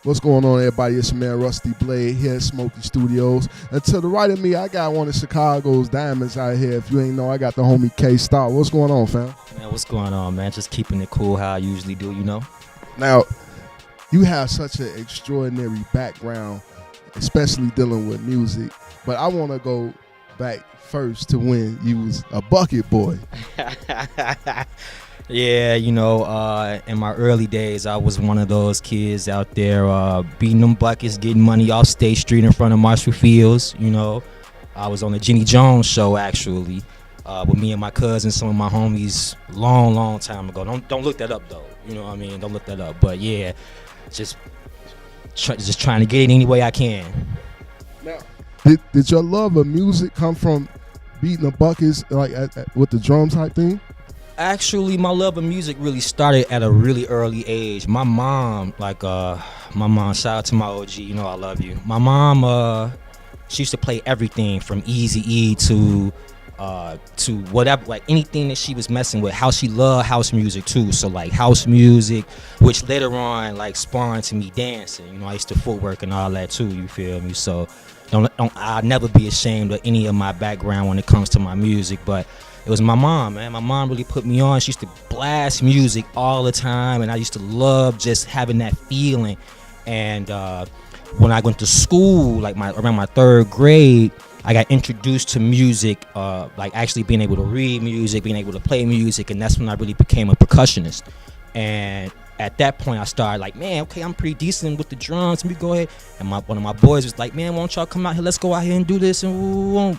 What's going on, everybody? It's your man Rusty Blade here at Smoky Studios. And to the right of me, I got one of Chicago's diamonds out here. If you ain't know, I got the homie K-Star. What's going on, fam? Man, what's going on, man? Just keeping it cool how I usually do, you know? Now, you have such an extraordinary background, especially dealing with music. But I want to go back first to when you was a bucket boy. Yeah, you know, in my early days, I was one of those kids out there beating them buckets, getting money off State Street in front of Marshall Fields, you know. I was on the Jenny Jones show, actually, with me and my cousins, some of my homies, long time ago. Don't look that up, though. You know what I mean? Don't look that up. But, yeah, just trying to get it any way I can. Now, did your love of music come from beating the buckets, like with the drum type thing? Actually, my love of music really started at a really early age. My mom, shout out to my OG, you know I love you. My mom, she used to play everything from Eazy-E to whatever, like anything that she was messing with. How she loved house music too. So like house music, which later on like spawned to me dancing. You know, I used to footwork and all that too. You feel me? So I'll never be ashamed of any of my background when it comes to my music, but it was my mom, man. My mom really put me on. She used to blast music all the time, and I used to love just having that feeling. And when I went to school, like around my third grade, I got introduced to music, like actually being able to read music, being able to play music, and that's when I really became a percussionist. And at that point, I started like, man, okay, I'm pretty decent with the drums. Let me go ahead. And one of my boys was like, man, why don't y'all come out here? Let's go out here and do this. And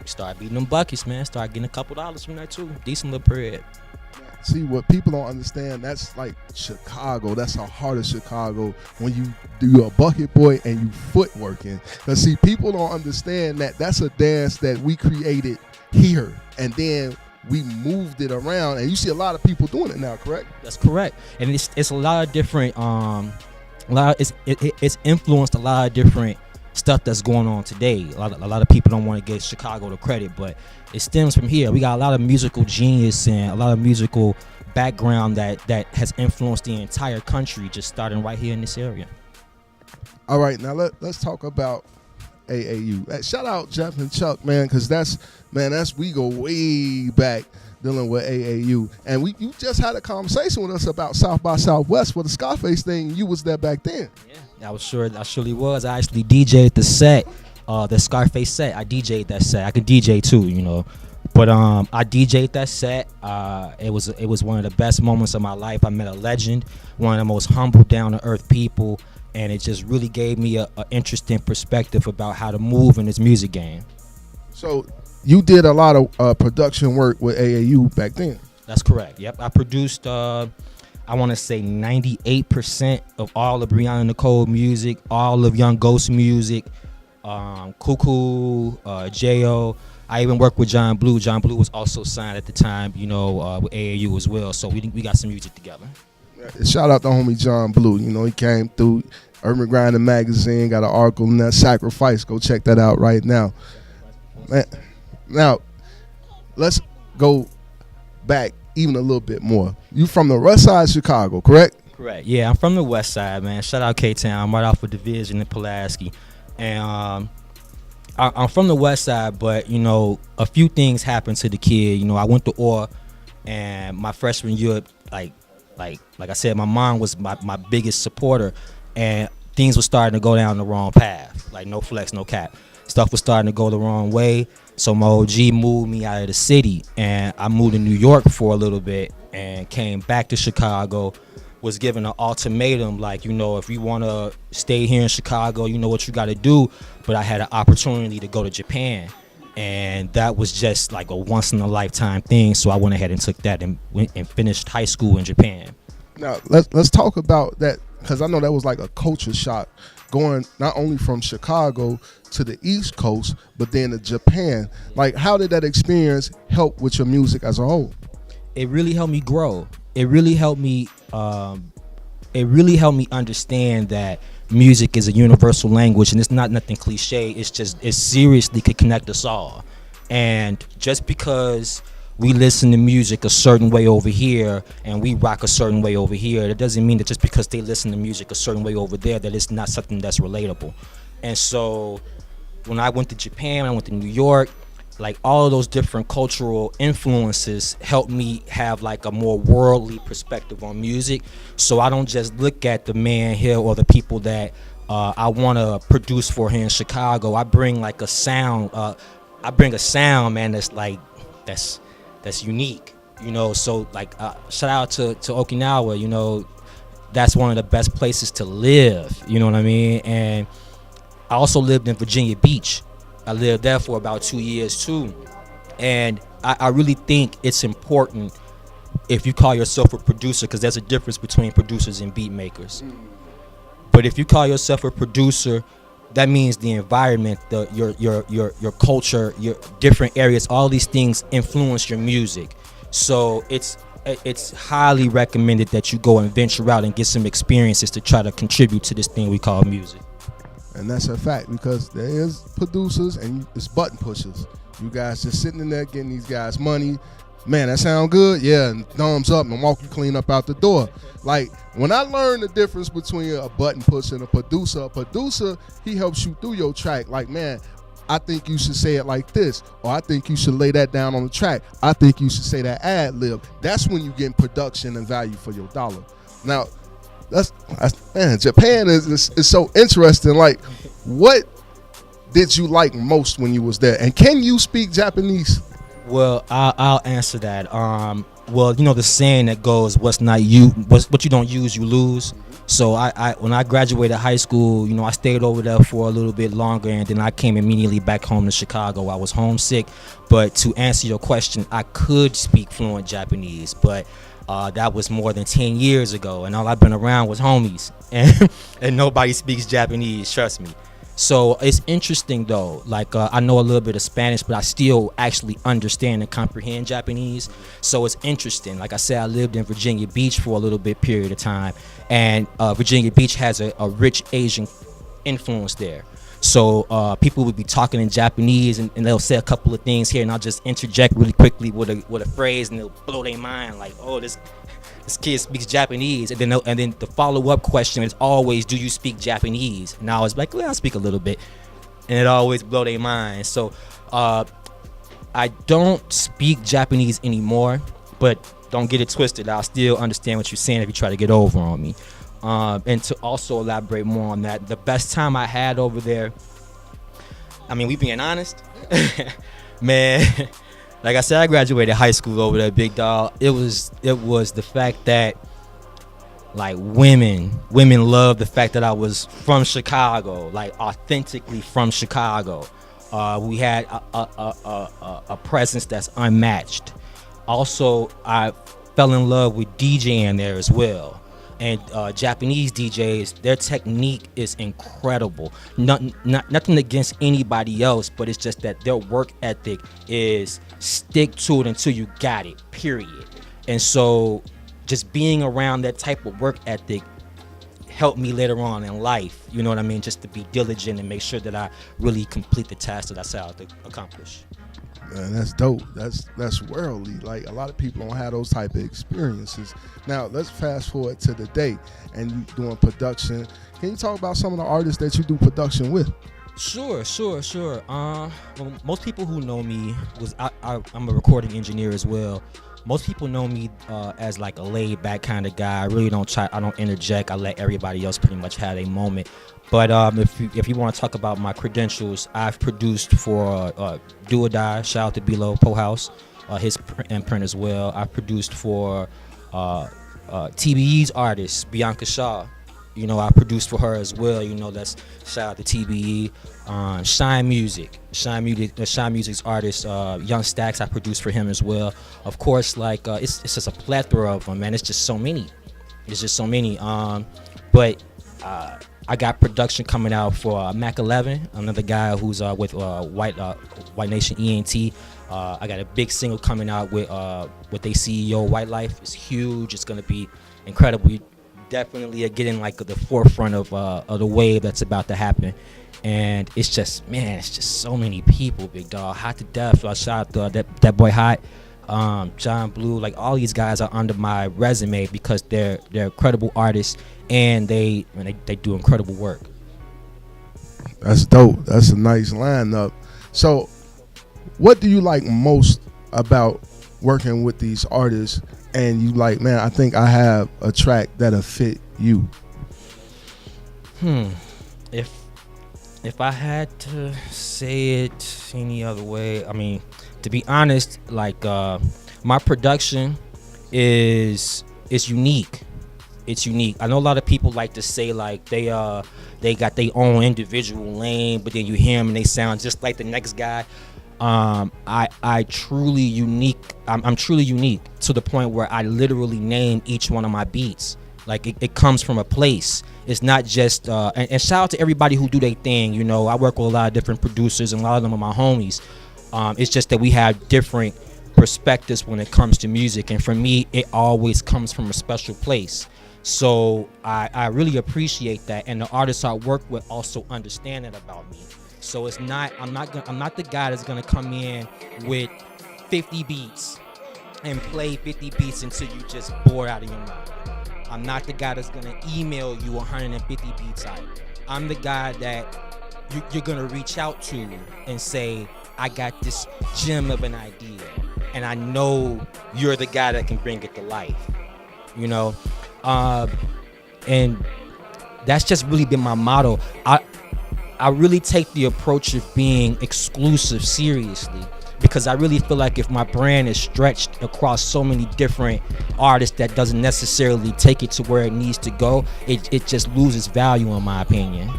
start beating them buckets, man. Start getting a couple dollars from that too. Decent little bread. See, what people don't understand, that's like Chicago. That's the heart of Chicago when you do a bucket boy and you footworking. Because see, people don't understand that that's a dance that we created here, and then we moved it around, and you see a lot of people doing it now, correct? That's correct. And it's a lot of different it's influenced a lot of different stuff that's going on today. A lot of people don't want to give Chicago the credit, but it stems from here. We got a lot of musical genius and a lot of musical background that has influenced the entire country, just starting right here in this area. All right, now let's talk about AAU. Shout out Jeff and Chuck, man, because we go way back dealing with AAU, and you just had a conversation with us about South by Southwest for the Scarface thing. You was there back then. Yeah, I surely was. I actually DJ'd the set, the Scarface set. I DJ'd that set. I can DJ too, you know. But I DJ'd that set. It was one of the best moments of my life. I met a legend, one of the most humble, down to earth people, and it just really gave me a interesting perspective about how to move in this music game. So you did a lot of production work with AAU back then. That's correct. Yep, I produced. I want to say 98% of all of Brianna Nicole music, all of Young Ghost music, Cuckoo, J.O. I even worked with John Blue. John Blue was also signed at the time, you know, with AAU as well. So we got some music together. Shout out to homie John Blue. You know, he came through Urban Grinding Magazine, got an article in that, Sacrifice. Go check that out right now. Man, now, let's go back even a little bit more. You from the west side of Chicago, correct? Correct. Yeah, I'm from the west side, man. Shout out K-Town. I'm right off of Division in Pulaski. And I'm from the west side, but, you know, a few things happened to the kid. You know, I went to OR, and my freshman year, like I said, my mom was my biggest supporter, and things were starting to go down the wrong path. Like, no flex, no cap. Stuff was starting to go the wrong way. So my OG moved me out of the city, and I moved to New York for a little bit and came back to Chicago, was given an ultimatum, like, you know, if you want to stay here in Chicago, you know what you got to do. But I had an opportunity to go to Japan, and that was just like a once-in-a-lifetime thing. So I went ahead and took that and went and finished high school in Japan. Now, let's talk about that, because I know that was like a culture shock, going not only from Chicago to the East Coast, but then to Japan. Like, how did that experience help with your music as a whole? It really helped me grow. It really helped me understand that music is a universal language, and it's not nothing cliche. It seriously could connect us all. And just because we listen to music a certain way over here and we rock a certain way over here. That doesn't mean that just because they listen to music a certain way over there that it's not something that's relatable. And so when I went to Japan, I went to New York, like all of those different cultural influences helped me have like a more worldly perspective on music. So I don't just look at the man here or the people that I want to produce for here in Chicago. I bring like a sound. I bring a sound, man, that's like that's unique, you know. So like shout out to Okinawa, you know, that's one of the best places to live, you know what I mean. And I also lived in Virginia Beach. I lived there for about 2 years too, and I really think it's important if you call yourself a producer, because there's a difference between producers and beat makers. But if you call yourself a producer, that means the environment, your culture, your different areas, all these things influence your music. So it's highly recommended that you go and venture out and get some experiences to try to contribute to this thing we call music. And that's a fact, because there is producers and it's button pushers. You guys just sitting in there getting these guys money. Man, that sound good? Yeah, and thumbs up and walk you clean up out the door. Like, when I learned the difference between a button pusher and a producer, he helps you through your track. Like, man, I think you should say it like this, or I think you should lay that down on the track. I think you should say that ad lib. That's when you get production and value for your dollar. Now, man, Japan is so interesting. Like, what did you like most when you was there? And can you speak Japanese? Well, I'll answer that. Well, you know the saying that goes, what you don't use, you lose. So I when I graduated high school, you know, I stayed over there for a little bit longer, and then I came immediately back home to Chicago. I was homesick, but to answer your question, I could speak fluent Japanese, but that was more than 10 years ago, and all I've been around was homies, and nobody speaks Japanese, trust me. So it's interesting though, like I know a little bit of Spanish, but I still actually understand and comprehend Japanese. So it's interesting. Like I said, I lived in Virginia Beach for a little bit period of time, and Virginia Beach has a rich Asian influence there. So people would be talking in Japanese, and they'll say a couple of things here, and I'll just interject really quickly with a phrase, and it'll blow their mind, like, oh, this kid speaks Japanese. And then the follow-up question is always, do you speak Japanese? And I was like, well, I speak a little bit, and it always blow their mind. So I don't speak Japanese anymore, but don't get it twisted. I'll still understand what you're saying if you try to get over on me. And to also elaborate more on that, the best time I had over there, I mean, we being honest, man, like I said, I graduated high school over there, big dog. It was the fact that, like, women love the fact that I was from Chicago, like authentically from Chicago. We had a presence that's unmatched. Also, I fell in love with DJing there as well. And Japanese DJs, their technique is incredible. Nothing against anybody else, but it's just that their work ethic is stick to it until you got it, period. And so just being around that type of work ethic helped me later on in life, you know what I mean, just to be diligent and make sure that I really complete the task that I set out to accomplish. Man, that's dope. That's worldly. Like, a lot of people don't have those type of experiences. Now, let's fast forward to the day, and you doing production. Can you talk about some of the artists that you do production with? Sure. Well, most people who know me I'm a recording engineer as well. Most people know me as like a laid back kind of guy. I really don't I don't interject. I let everybody else pretty much have a moment. But if you want to talk about my credentials, I've produced for Do or Die, shout out to Bilo Po House, his imprint as well. I've produced for TBE's artist, Bianca Shaw. You know, I produced for her as well. You know, that's shout out to TBE. Shine Music's artist, Young Stacks, I produced for him as well. Of course, like it's just a plethora of them, man. It's just so many. But I got production coming out for Mac 11, another guy who's with White Nation ENT. I got a big single coming out with their CEO, White Life. It's huge. It's gonna be incredible. Definitely getting like the forefront of the wave that's about to happen. And it's just so many people, big dog. Hot to death. Shout out to that boy Hot. John Blue, like all these guys are under my resume because they're incredible artists and they do incredible work. That's dope. That's a nice lineup. So, what do you like most about working with these artists? And you like, man, I think I have a track that'll fit you. If I had to say it any other way, I mean, to be honest, like my production is unique. It's unique. I know a lot of people like to say like they got their own individual lane, but then you hear them and they sound just like the next guy. I truly unique. I'm truly unique to the point where I literally name each one of my beats. Like it comes from a place. It's not just and shout out to everybody who do their thing. You know, I work with a lot of different producers and a lot of them are my homies. It's just that we have different perspectives when it comes to music, and for me, it always comes from a special place. So I really appreciate that, and the artists I work with also understand that about me. So it's not I'm not the guy that's gonna come in with 50 beats and play 50 beats until you just bored out of your mind. I'm not the guy that's gonna email you 150 beats out. I'm the guy that you're gonna reach out to and say, I got this gem of an idea, and I know you're the guy that can bring it to life. You know, and that's just really been my motto. I really take the approach of being exclusive seriously, because I really feel like if my brand is stretched across so many different artists that doesn't necessarily take it to where it needs to go, it just loses value in my opinion.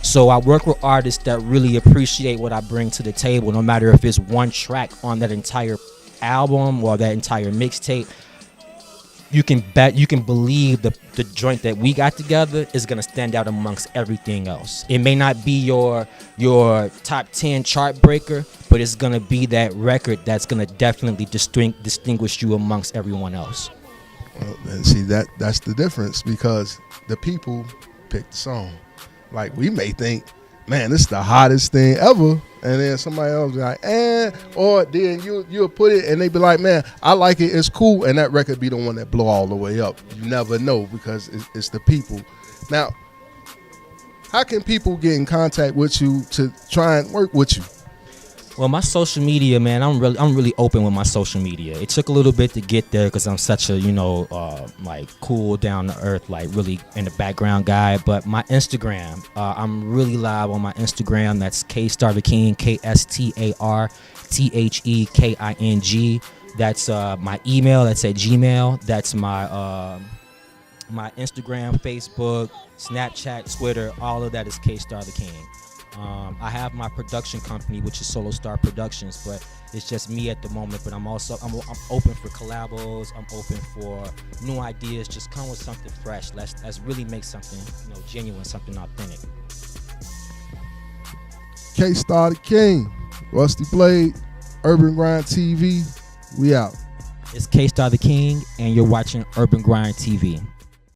So I work with artists that really appreciate what I bring to the table, no matter if it's one track on that entire album or that entire mixtape. You can believe the joint that we got together is gonna stand out amongst everything else. It may not be your top 10 chart breaker, but it's gonna be that record that's gonna definitely distinguish you amongst everyone else. Well, and see that's the difference, because the people pick the song. Like, we may think, man, this is the hottest thing ever, and then somebody else be like, or then you'll put it and they be like, man, I like it, it's cool, and that record be the one that blow all the way up. You never know, because it's the people. Now, how can people get in contact with you to try and work with you? Well, my social media, man, I'm really open with my social media. It took a little bit to get there because I'm such a, like cool, down to earth, like really in the background guy. But my Instagram, I'm really live on my Instagram. That's KStarTheKing, KStarTheKing. That's my email. That's at Gmail. That's my my Instagram, Facebook, Snapchat, Twitter. All of that is KStarTheKing. I have my production company, which is Solo Star Productions, but it's just me at the moment. But I'm open for collabos. I'm open for new ideas. Just come with something fresh. Let's really make something genuine, something authentic. KStarTheKing, Rusty Blade, Urban Grind TV. We out. It's KStarTheKing, and you're watching Urban Grind TV.